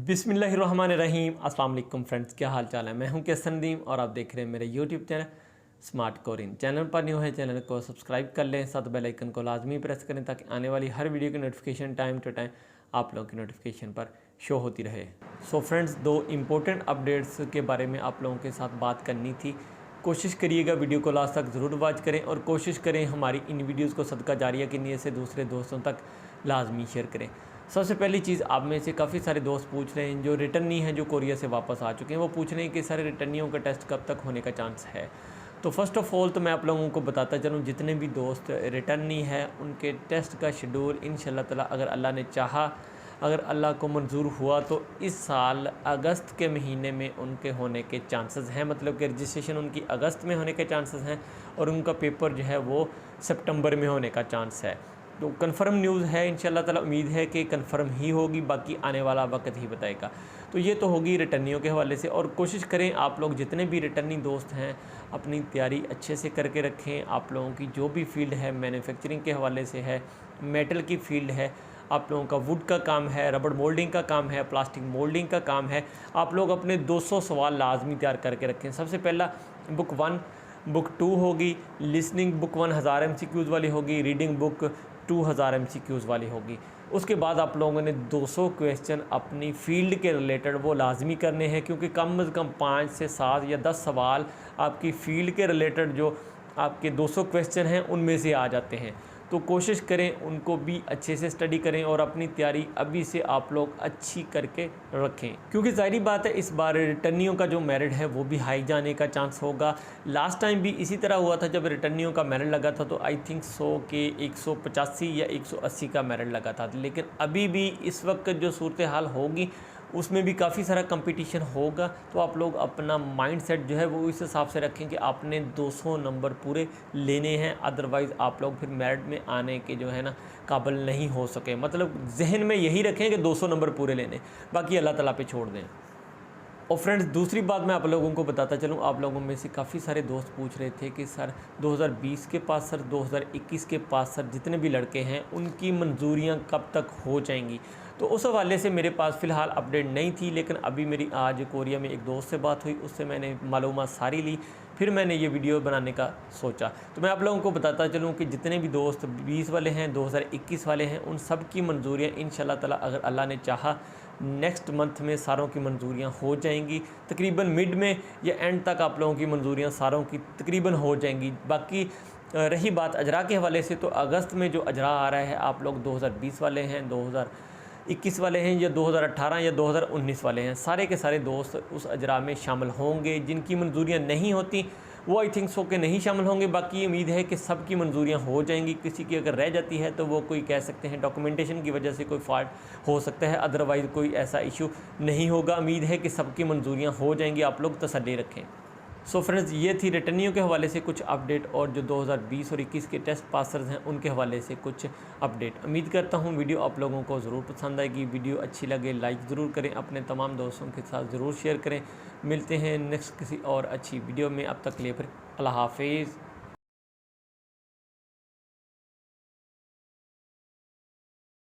बिस्मिल्लाहिर्रहमानिर्रहीम। अस्सलाम वालेकुम फ्रेंड्स, क्या हाल चाल है। मैं हूं कैसर नदीम और आप देख रहे हैं मेरे YouTube channel smart Korean. Channel पर न्यू है, चैनल को सब्सक्राइब कर लें, साथ बेल आइकन को लाजमी प्रेस करें ताकि आने वाली हर वीडियो की नोटिफिकेशन टाइम टू टाइम आप लोगों की नोटिफिकेशन पर शो होती रहे। सो फ्रेंड्स, दो इम्पोर्टेंट अपडेट्स के बारे में आप लोगों के साथ बात करनी थी। कोशिश करिएगा वीडियो को लास्ट तक ज़रूर वॉच करें और कोशिश करें हमारी इन वीडियोज़ को सदका जारिया की नीयत से दूसरे दोस्तों तक लाजमी शेयर करें। सबसे पहली चीज़, आप में से काफ़ी सारे दोस्त पूछ रहे हैं जो रिटर्नी हैं, जो कोरिया से वापस आ चुके हैं, वो पूछ रहे हैं कि सारे रिटर्नियों का टेस्ट कब तक होने का चांस है। तो फर्स्ट ऑफ़ ऑल तो मैं आप लोगों को बताता चलूँ, जितने भी दोस्त रिटर्नी हैं उनके टेस्ट का शेड्यूल इंशाल्लाह ताला अगर अल्लाह ने चाहा, अगर अल्लाह को मंजूर हुआ तो इस साल अगस्त के महीने में उनके होने के चांसेस हैं। मतलब कि रजिस्ट्रेशन उनकी अगस्त में होने के चांसेस हैं और उनका पेपर जो है वो सितंबर में होने का चांस है। तो कंफर्म न्यूज़ है, इंशाल्लाह ताला उम्मीद है कि कंफर्म ही होगी, बाकी आने वाला वक्त ही बताएगा। तो ये तो होगी रिटर्नियों के हवाले से। और कोशिश करें आप लोग जितने भी रिटर्नी दोस्त हैं अपनी तैयारी अच्छे से करके रखें। आप लोगों की जो भी फील्ड है, मैन्युफैक्चरिंग के हवाले से है, मेटल की फील्ड है, आप लोगों का वुड का काम है, रबड़ मोल्डिंग का काम है, प्लास्टिक मोल्डिंग का काम है, आप लोग अपने 200 सवाल लाजमी तैयार करके रखें। सबसे पहला बुक 1, बुक 2 होगी, लिसनिंग बुक 1000 MCQs वाली होगी, रीडिंग बुक 2000 MCQs वाली होगी। उसके बाद आप लोगों ने 200 क्वेश्चन अपनी फील्ड के रिलेटेड वो लाजमी करने हैं, क्योंकि कम से कम 5 से 7 या 10 सवाल आपकी फ़ील्ड के रिलेटेड जो आपके 200 क्वेश्चन हैं उनमें से आ जाते हैं। तो कोशिश करें उनको भी अच्छे से स्टडी करें और अपनी तैयारी अभी से आप लोग अच्छी करके रखें, क्योंकि ज़ाहिर बात है इस बार रिटर्नियों का जो मेरिट है वो भी हाई जाने का चांस होगा। लास्ट टाइम भी इसी तरह हुआ था, जब रिटर्नियों का मेरिट लगा था तो आई थिंक 100 के 185 या 180 का मेरिट लगा था। लेकिन अभी भी इस वक्त जो सूरत हाल होगी उसमें भी काफ़ी सारा कंपटीशन होगा। तो आप लोग अपना माइंड सेट जो है वो इस हिसाब से रखें कि आपने 200 नंबर पूरे लेने हैं, अदरवाइज़ आप लोग फिर मेरिट में आने के जो है ना काबिल नहीं हो सके। मतलब जहन में यही रखें कि 200 नंबर पूरे लेने, बाकी अल्लाह ताला पे छोड़ दें। और फ्रेंड्स, दूसरी बात मैं आप लोगों को बताता चलूँ, आप लोगों में से काफ़ी सारे दोस्त पूछ रहे थे कि सर 2020 के पास, सर 2021 के पास, सर जितने भी लड़के हैं उनकी मंजूरियाँ कब तक हो जाएंगी। तो उस हवाले से मेरे पास फ़िलहाल अपडेट नहीं थी, लेकिन अभी मेरी आज कोरिया में एक दोस्त से बात हुई, उससे मैंने मालूमात सारी ली, फिर मैंने ये वीडियो बनाने का सोचा। तो मैं आप लोगों को बताता चलूँ कि जितने भी दोस्त 20 वाले हैं, 2021 वाले हैं, उन सब की मंजूरियाँ इंशाल्लाह ताला अगर अल्लाह ने चाहा नेक्स्ट मंथ में सारों की मंजूरियां हो जाएंगी। तकरीबन मिड में या एंड तक आप लोगों की मंजूरियां सारों की तकरीबन हो जाएंगी। बाकी रही बात अजरा के हवाले से, तो अगस्त में जो अजरा आ रहा है, आप लोग 2020 वाले हैं, 2021 वाले हैं या 2018 या 2019 वाले हैं, सारे के सारे दोस्त उस अजरा में शामिल होंगे। जिनकी मंजूरियां नहीं होती वो आई थिंक सो के नहीं शामिल होंगे। बाकी उम्मीद है कि सब की मंजूरियां हो जाएंगी। किसी की अगर रह जाती है तो वो कोई कह सकते हैं डॉक्यूमेंटेशन की वजह से कोई फॉल्ट हो सकता है, अदरवाइज़ कोई ऐसा इशू नहीं होगा। उम्मीद है कि सबकी मंजूरियां हो जाएंगी, आप लोग तसल्ली रखें। सो फ्रेंड्स, ये थी रिटर्नियों के हवाले से कुछ अपडेट, और जो 2020 और 21 के टेस्ट पासर्स हैं उनके हवाले से कुछ अपडेट। उम्मीद करता हूँ वीडियो आप लोगों को ज़रूर पसंद आएगी। वीडियो अच्छी लगे लाइक ज़रूर करें, अपने तमाम दोस्तों के साथ ज़रूर शेयर करें। मिलते हैं नेक्स्ट किसी और अच्छी वीडियो में, अब तक के लिए फिर अल्लाह हाफिज़।